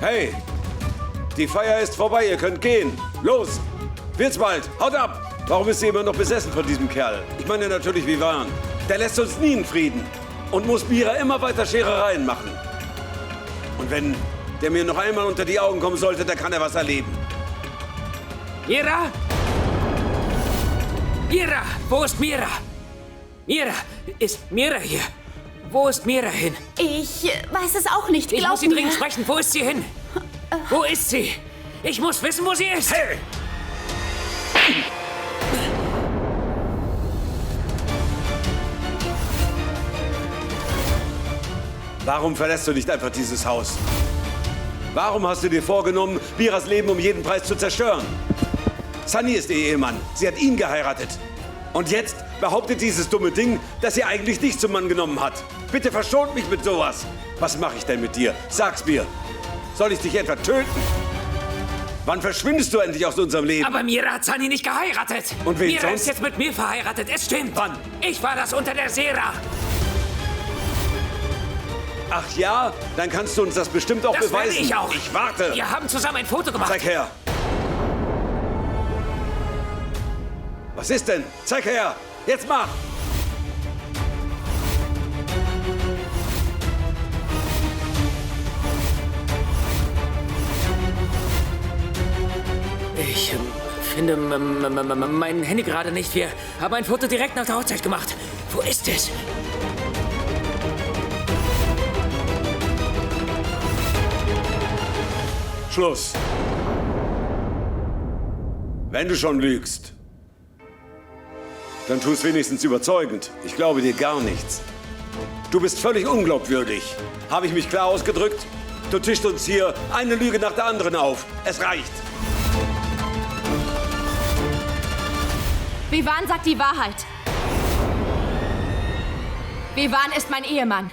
Hey, die Feier ist vorbei, ihr könnt gehen. Los, wird's bald, haut ab! Warum ist sie immer noch besessen von diesem Kerl? Ich meine natürlich Vivan. Der lässt uns nie in Frieden und muss Mira immer weiter Scherereien machen. Und wenn der mir noch einmal unter die Augen kommen sollte, dann kann er was erleben. Mira? Mira, wo ist Mira? Mira, ist Mira hier? Wo ist Mira hin? Ich weiß es auch nicht, Ich muss sie mir. dringend sprechen. Wo ist sie hin? Wo ist sie? Ich muss wissen, wo sie ist. Hey! Warum verlässt du nicht einfach dieses Haus? Warum hast du dir vorgenommen, Miras Leben um jeden Preis zu zerstören? Sunny ist ihr Ehemann. Sie hat ihn geheiratet. Und jetzt behauptet dieses dumme Ding, dass sie eigentlich dich zum Mann genommen hat. Bitte verschont mich mit sowas. Was mache ich denn mit dir? Sag's mir. Soll ich dich etwa töten? Wann verschwindest du endlich aus unserem Leben? Aber Mira hat Sunny nicht geheiratet. Und wen Mira sonst? ist jetzt mit mir verheiratet. Es stimmt. Wann? Ich war das unter der Sera. Ach ja? Dann kannst du uns das bestimmt auch Das werde beweisen. ich auch. Ich warte. Wir haben zusammen ein Foto gemacht. Zeig her. Was ist denn? Zeig her. Jetzt mach. Ich finde mein Handy gerade nicht. Wir haben ein Foto direkt nach der Hochzeit gemacht. Wo ist es? Schluss. Wenn du schon lügst, dann tu es wenigstens überzeugend. Ich glaube dir gar nichts. Du bist völlig unglaubwürdig. Habe ich mich klar ausgedrückt? Du tischst uns hier eine Lüge nach der anderen auf. Es reicht. Vivan sagt die Wahrheit. Vivan ist mein Ehemann.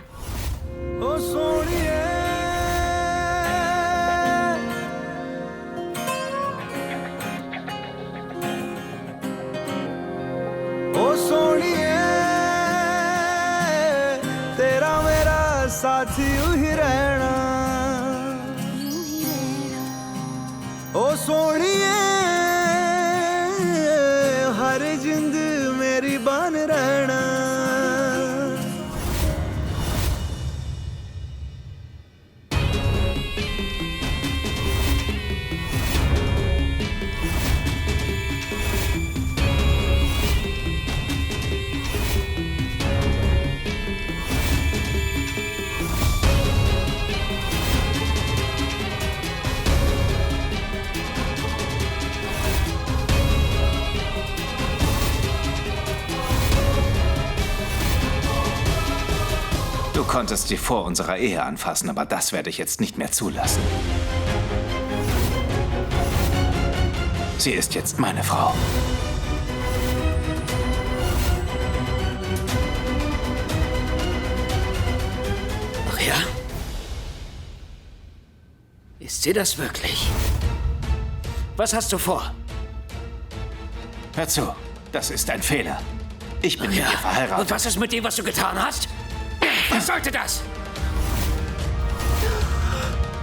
ओ सोनिए तेरा मेरा साथी यूं ही रहना ओ सोनिए हर जिंद मेरी बन रहना Du konntest sie vor unserer Ehe anfassen, aber das werde ich jetzt nicht mehr zulassen. Sie ist jetzt meine Frau. Ach ja? Ist sie das wirklich? Was hast du vor? Hör zu, das ist ein Fehler. Ich bin Ach mit ihr ja. verheiratet. Und was ist mit dem, was du getan hast? Was sollte das?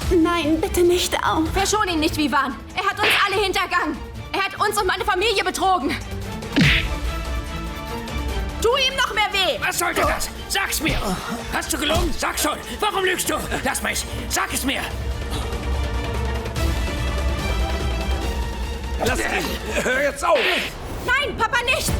Nein, bitte nicht. Au. Verschon ihn nicht, Vivan. Er hat uns alle hintergangen. Er hat uns und meine Familie betrogen. Tu ihm noch mehr weh. Was sollte das? Sag's mir! Hast du gelogen? Sag schon! Warum lügst du? Lass mich! Sag es mir! Lass ihn. Hör jetzt auf. Nein, Papa, nicht.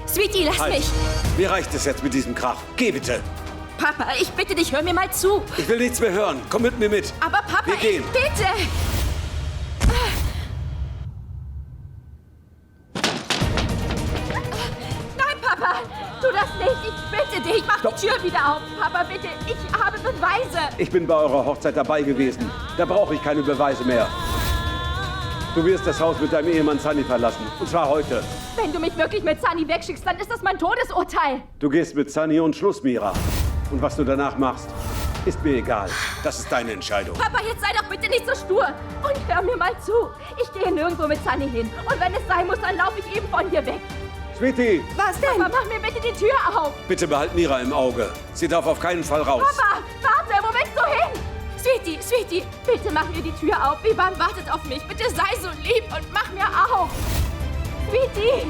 Sweetie, lass Halt. mich. Mir reicht es jetzt mit diesem Krach. Geh bitte. Papa, ich bitte dich, hör mir mal zu. Ich will nichts mehr hören. Komm mit mir mit. Aber Papa, Wir gehen. bitte. Nein, Papa, tu das nicht. Ich bitte dich, mach die Tür wieder auf. Papa, bitte, ich habe Beweise. Ich bin bei eurer Hochzeit dabei gewesen. Da brauche ich keine Beweise mehr. Du wirst das Haus mit deinem Ehemann Sunny verlassen. Und zwar heute. Wenn du mich wirklich mit Sunny wegschickst, dann ist das mein Todesurteil. Du gehst mit Sunny und Schluss, Mira. Und was du danach machst, ist mir egal. Das ist deine Entscheidung. Papa, jetzt sei doch bitte nicht so stur. Und hör mir mal zu. Ich gehe nirgendwo mit Sunny hin. Und wenn es sein muss, dann laufe ich eben von hier weg. Sweetie! Was denn? Papa, mach mir bitte die Tür auf. Bitte behalt Mira im Auge. Sie darf auf keinen Fall raus. Papa, warte, wo willst du hin? Sweetie, bitte mach mir die Tür auf. Vivan wartet auf mich. Bitte sei so lieb und mach mir auf. Sweetie!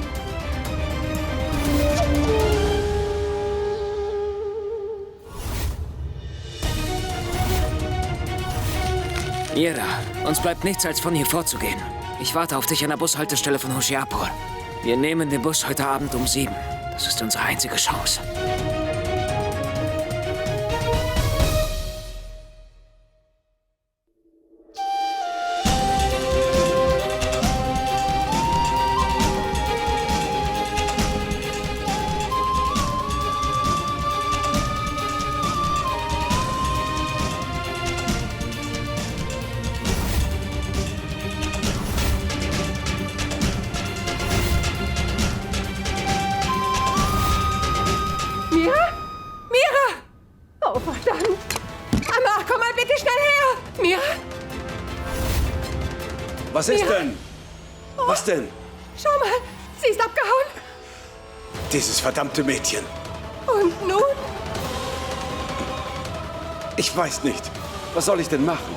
Mira, uns bleibt nichts, als von hier vorzugehen. Ich warte auf dich an der Bushaltestelle von Hoshiarpur. Wir nehmen den Bus heute Abend um 7. Das ist unsere einzige Chance. Oh, verdammt. Amma, komm mal bitte schnell her. Mira? Was ist denn? Was denn? Schau mal, sie ist abgehauen. Dieses verdammte Mädchen. Und nun? Ich weiß nicht. Was soll ich denn machen?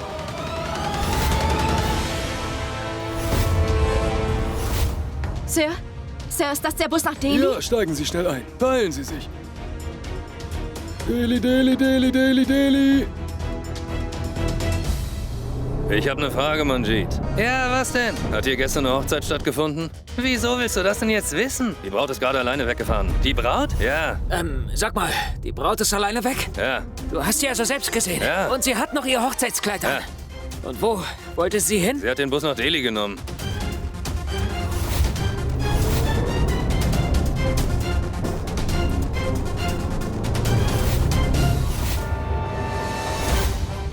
Sir? Sir, ist das der Bus nach Delhi? Ja, steigen Sie schnell ein. Beeilen Sie sich. Delhi, Delhi, Delhi, Delhi, Delhi. Ich habe eine Frage, Manjeet. Ja, was denn? Hat hier gestern eine Hochzeit stattgefunden? Wieso willst du das denn jetzt wissen? Die Braut ist gerade alleine weggefahren. Die Braut? Ja, Sag mal, die Braut ist alleine weg? ja. Du hast sie also selbst gesehen. Ja. Und sie hat noch ihr Hochzeitskleid an. Ja. Und wo wollte sie hin? Sie hat den Bus nach Delhi genommen.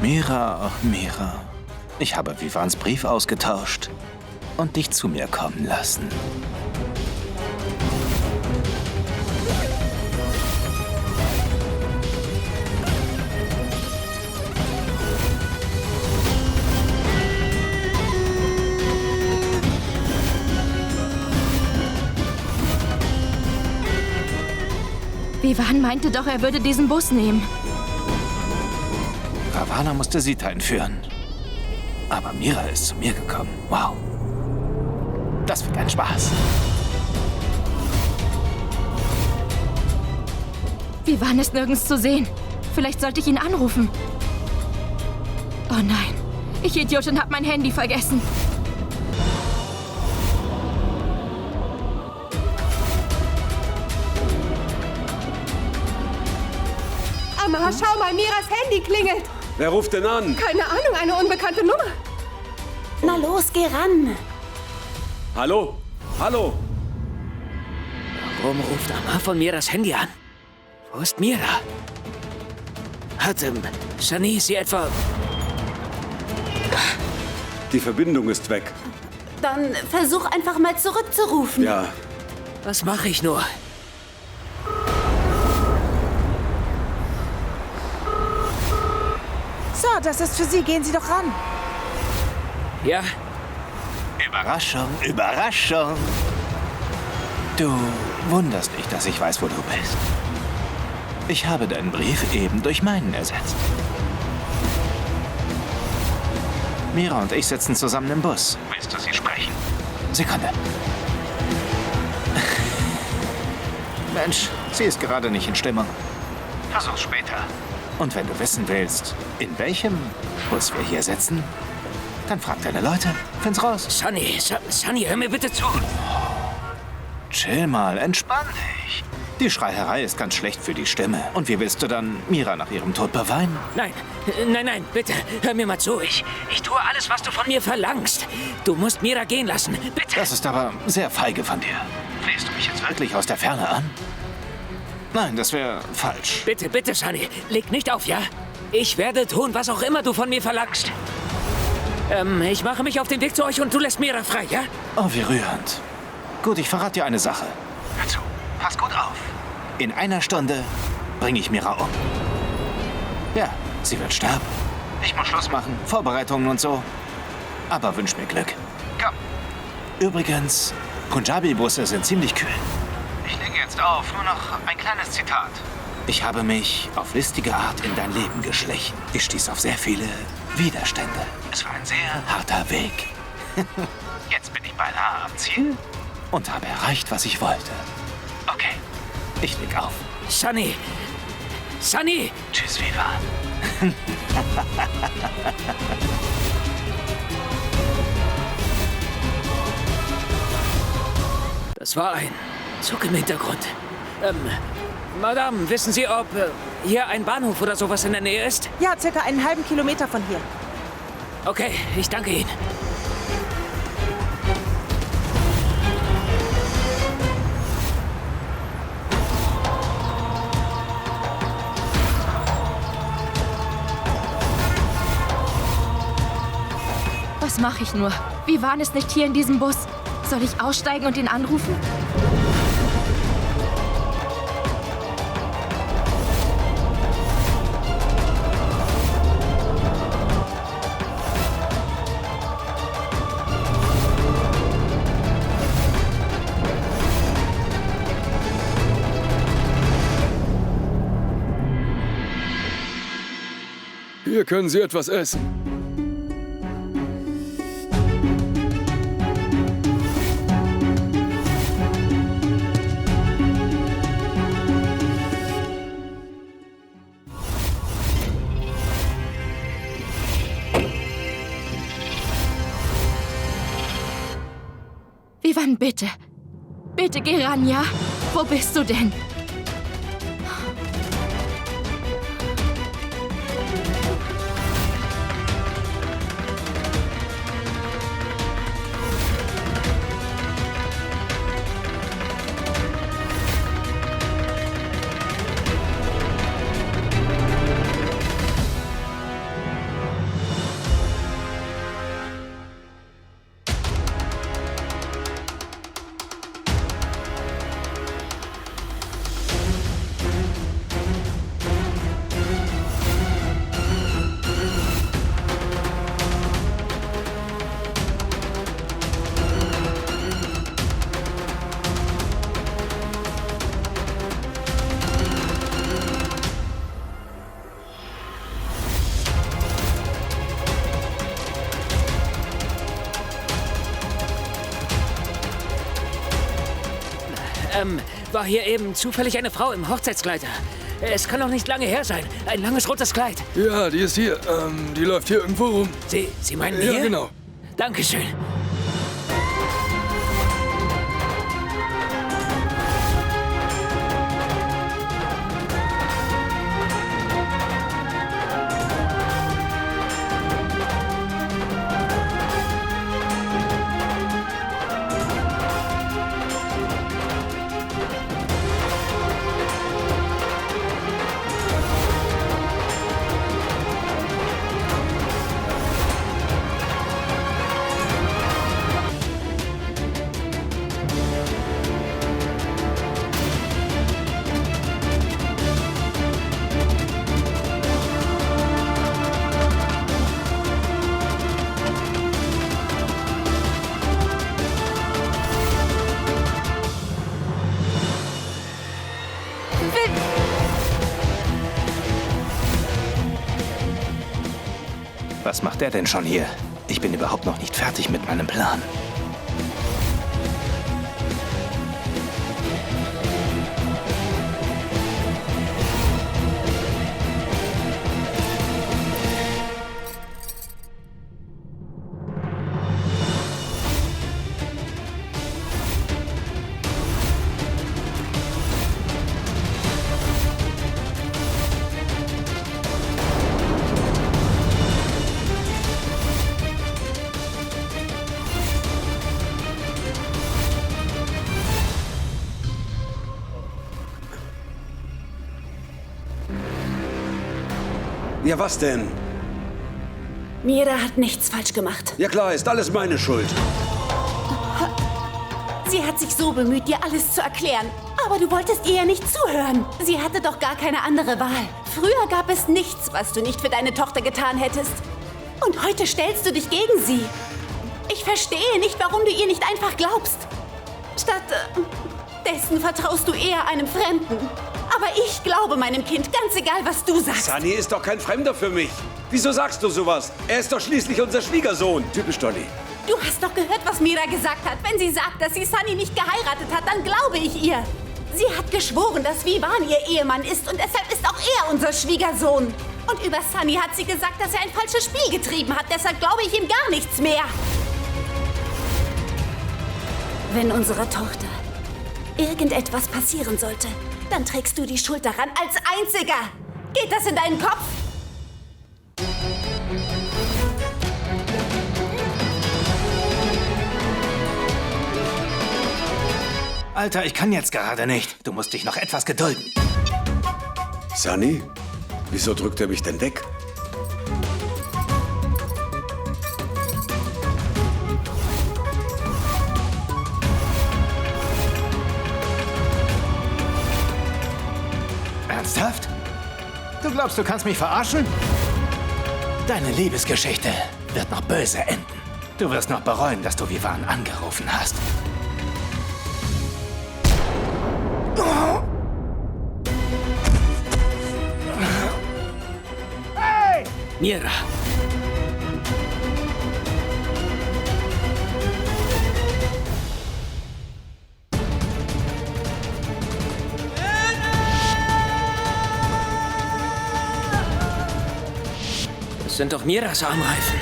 Mira, Mira. Ich habe Vivans Brief ausgetauscht und dich zu mir kommen lassen. Vivan meinte doch, er würde diesen Bus nehmen. Ravana musste Sita entführen. Aber Mira ist zu mir gekommen. Wow. Das wird ein Spaß. Vivan ist nirgends zu sehen. Vielleicht sollte ich ihn anrufen. Oh nein. Ich Idiotin hab mein Handy vergessen. Amma, schau mal, Miras Handy klingelt. Wer ruft denn an? Keine Ahnung, eine unbekannte Nummer. Na los, geh ran. Hallo? Hallo? Warum ruft Amma von mir das Handy an? Wo ist Mira? Hat Sunny sie etwa... Die Verbindung ist weg. Dann versuch einfach mal zurückzurufen. Ja. Was mache ich nur? So, das ist für Sie. Gehen Sie doch ran. Ja? Überraschung, Überraschung. Du wunderst dich, dass ich weiß, wo du bist. Ich habe deinen Brief eben durch meinen ersetzt. Mira und ich sitzen zusammen im Bus. Willst du sie sprechen? Sekunde. Mensch, sie ist gerade nicht in Stimmung. Versuch's später. Und wenn du wissen willst, in welchem Bus wir hier sitzen, dann frag deine Leute. Find's raus. Sunny, hör mir bitte zu. Chill mal, entspann dich. Die Schreierei ist ganz schlecht für die Stimme. Und wie willst du dann Mira nach ihrem Tod beweinen? Nein, bitte, hör mir mal zu. Ich tue alles, was du von mir verlangst. Du musst Mira gehen lassen, bitte. Das ist aber sehr feige von dir. Flehst du mich jetzt wirklich aus der Ferne an? Nein, das wäre falsch. Bitte, bitte, Sunny, leg nicht auf, ja? Ich werde tun, was auch immer du von mir verlangst. Ich mache mich auf den Weg zu euch und du lässt Mira frei, ja? Oh, wie rührend. Gut, ich verrate dir eine Sache. Hör zu, pass gut auf. In einer Stunde bringe ich Mira um. Ja, sie wird sterben. Ich muss Schluss machen, Vorbereitungen und so. Aber wünsch mir Glück. Komm. Übrigens, Punjabi-Busse sind ziemlich kühl. Ich lege jetzt auf, nur noch ein kleines Zitat. Ich habe mich auf listige Art in dein Leben geschlichen. Ich stieß auf sehr viele Widerstände. Es war ein sehr harter Weg. Jetzt bin ich beinahe am Ziel und habe erreicht, was ich wollte. Okay, ich leg auf. Sunny! Sunny! Tschüss, Viva. Das war ein Zug im Hintergrund. Madame, wissen Sie, ob hier ein Bahnhof oder sowas in der Nähe ist? Ja, circa einen halben Kilometer von hier. Okay, ich danke Ihnen. Was mache ich nur? Vivan ist nicht hier in diesem Bus. Soll ich aussteigen und ihn anrufen? Hier können Sie etwas essen. Vivan, bitte. Bitte geh ran, ja? Wo bist du denn? War hier eben zufällig eine Frau im Hochzeitskleid. Es kann doch nicht lange her sein. Ein langes rotes Kleid. Ja, die ist hier. Die läuft hier irgendwo rum. Sie meinen hier? Ja, genau. Dankeschön. Was macht er denn schon hier? Ich bin überhaupt noch nicht fertig mit meinem Plan. Ja, was denn? Mira hat nichts falsch gemacht. Ja klar, ist alles meine Schuld. Sie hat sich so bemüht, dir alles zu erklären. Aber du wolltest ihr ja nicht zuhören. Sie hatte doch gar keine andere Wahl. Früher gab es nichts, was du nicht für deine Tochter getan hättest. Und heute stellst du dich gegen sie. Ich verstehe nicht, warum du ihr nicht einfach glaubst. Stattdessen vertraust du eher einem Fremden. Aber ich glaube meinem Kind, ganz egal, was du sagst. Sunny ist doch kein Fremder für mich. Wieso sagst du sowas? Er ist doch schließlich unser Schwiegersohn. Typisch Dolly. Du hast doch gehört, was Mira gesagt hat. Wenn sie sagt, dass sie Sunny nicht geheiratet hat, dann glaube ich ihr. Sie hat geschworen, dass Vivan ihr Ehemann ist und deshalb ist auch er unser Schwiegersohn. Und über Sunny hat sie gesagt, dass er ein falsches Spiel getrieben hat. Deshalb glaube ich ihm gar nichts mehr. Wenn unserer Tochter irgendetwas passieren sollte, dann trägst du die Schuld daran als Einziger. Geht das in deinen Kopf? Alter, ich kann jetzt gerade nicht. Du musst dich noch etwas gedulden. Sunny? Wieso drückt er mich denn weg? Ernsthaft? Du glaubst, du kannst mich verarschen? Deine Liebesgeschichte wird noch böse enden. Du wirst noch bereuen, dass du Vivan angerufen hast. Hey! Mira. Das sind doch Miras Armreifen.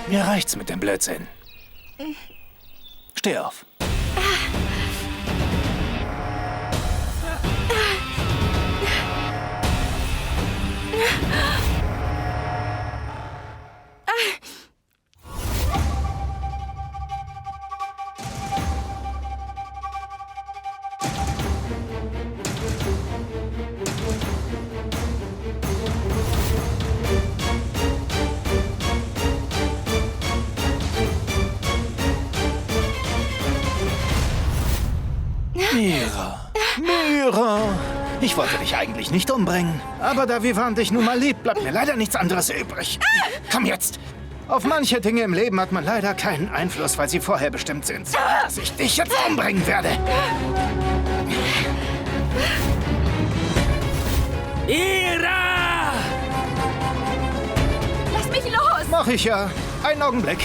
Mir reicht's mit dem Blödsinn. Steh auf. Mira. Ich wollte dich eigentlich nicht umbringen. Aber da Vivan dich nun mal liebt, bleibt mir leider nichts anderes übrig. Komm jetzt. Auf manche Dinge im Leben hat man leider keinen Einfluss, weil sie vorher bestimmt sind. So, dass ich dich jetzt umbringen werde. Mira! Lass mich los! Mach ich ja. Einen Augenblick.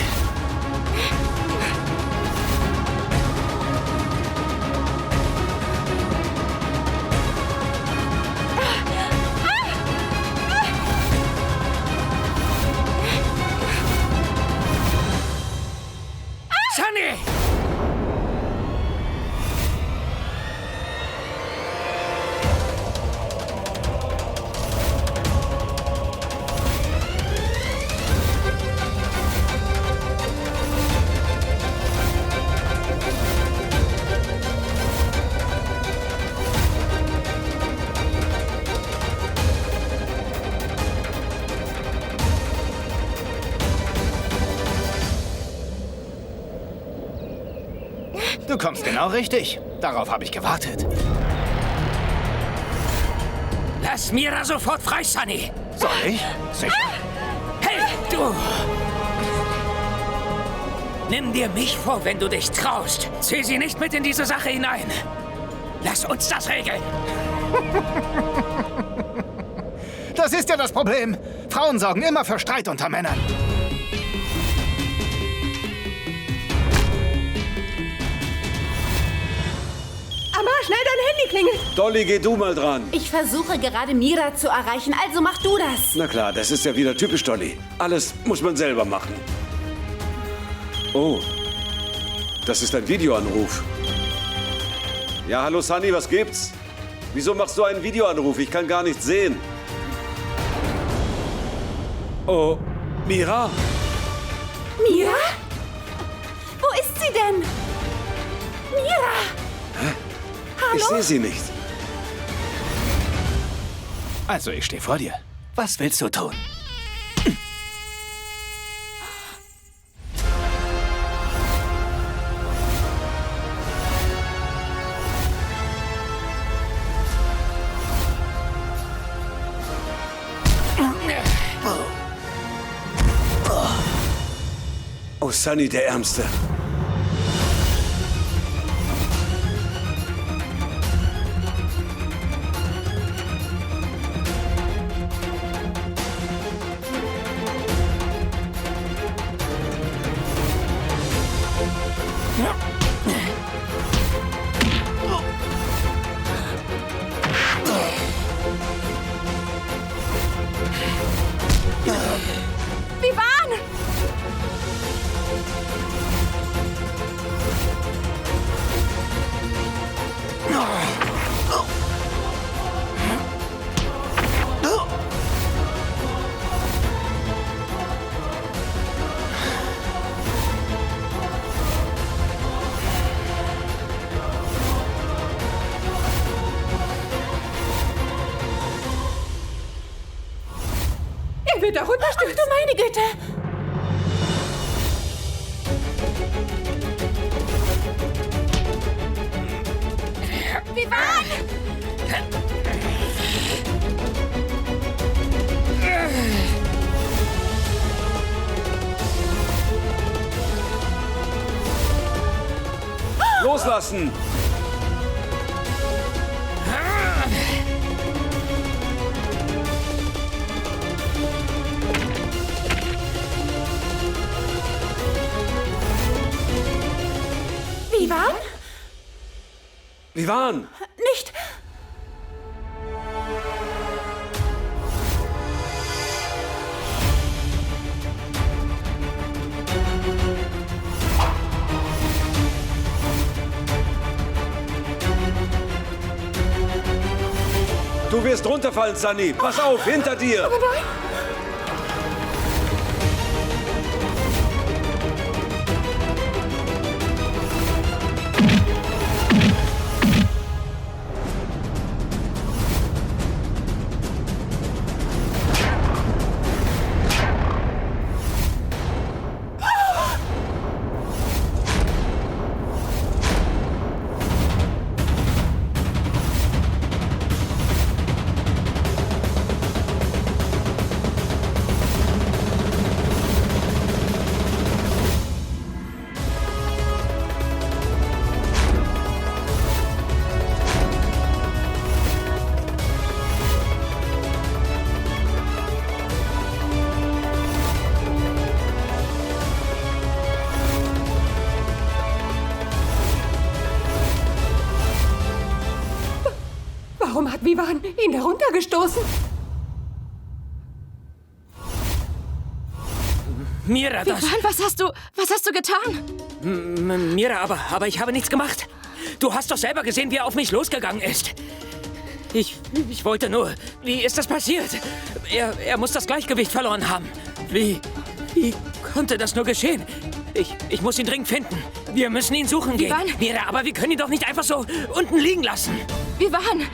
Du kommst genau richtig. Darauf habe ich gewartet. Lass Mira sofort frei, Sunny. Soll ich? Sicher. Hey, du! Nimm dir mich vor, wenn du dich traust. Zieh sie nicht mit in diese Sache hinein. Lass uns das regeln. Das ist ja das Problem. Frauen sorgen immer für Streit unter Männern. Amma, schnell dein Handy klingelt. Dolly, geh du mal dran. Ich versuche gerade Mira zu erreichen, also mach du das. Na klar, das ist ja wieder typisch Dolly. Alles muss man selber machen. Oh, das ist ein Videoanruf. Ja, hallo Sunny, was gibt's? Wieso machst du einen Videoanruf? Ich kann gar nichts sehen. Oh, Mira? Mira? Wo ist sie denn? Mira! Ich sehe sie nicht. Also, ich stehe vor dir. Was willst du tun? Oh, Sunny, der Ärmste. Vivan! Er wird da runterstürzen. Ach du meine Güte! Vivan! Loslassen! Vivan? Vivan! Nicht. Du wirst runterfallen, Sunny. Pass auf, hinter dir. Warum hat Vivan ihn da runtergestoßen? Mira, das... Vivan, was hast du getan? Mira, aber ich habe nichts gemacht. Du hast doch selber gesehen, wie er auf mich losgegangen ist. Ich wollte nur... Wie ist das passiert? Er muss das Gleichgewicht verloren haben. Wie konnte das nur geschehen? Ich muss ihn dringend finden. Wir müssen ihn suchen gehen. Vivan? Mira, aber wir können ihn doch nicht einfach so unten liegen lassen. Vivan!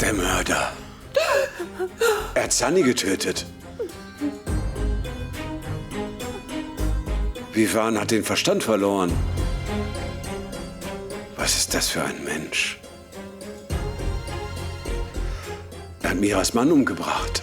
Der Mörder. Er hat Sunny getötet. Vivan hat den Verstand verloren. Was ist das für ein Mensch? Er hat Miras Mann umgebracht.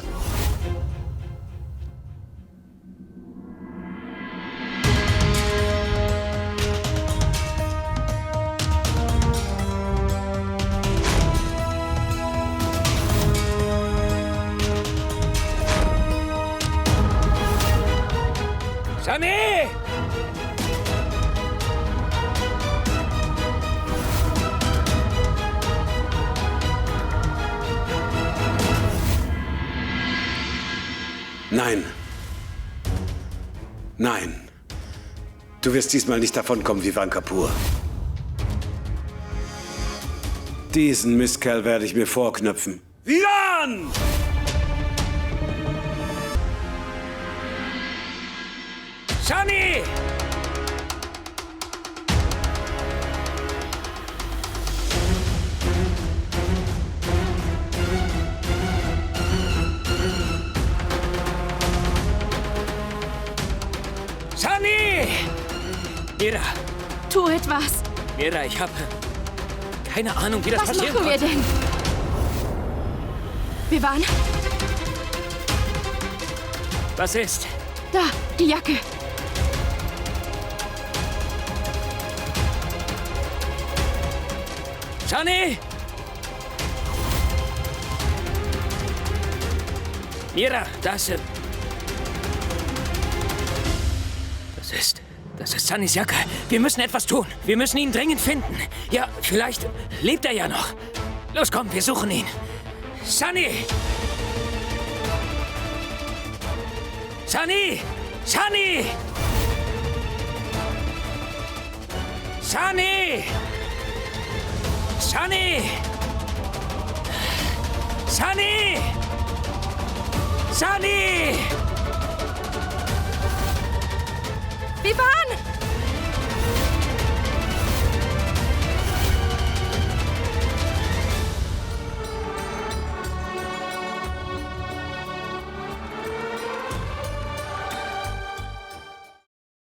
Sunny! Nein. Nein. Du wirst diesmal nicht davonkommen, Vivan Kapoor. Diesen Mistkerl werde ich mir vorknöpfen. Vivan! Sunny! Sunny! Mira, Tu etwas. Mira, ich habe keine Ahnung, wie das Was passieren machen wir konnte. denn? Vivan, Was ist? da, die Jacke. Sunny! Mira, das ist Sunnys Jacke. Wir müssen etwas tun. Wir müssen ihn dringend finden. Ja, vielleicht lebt er ja noch. Los, komm, wir suchen ihn. Sunny! Sunny! Sunny! Sunny! Sunny! Sunny! Sunny! Vivan!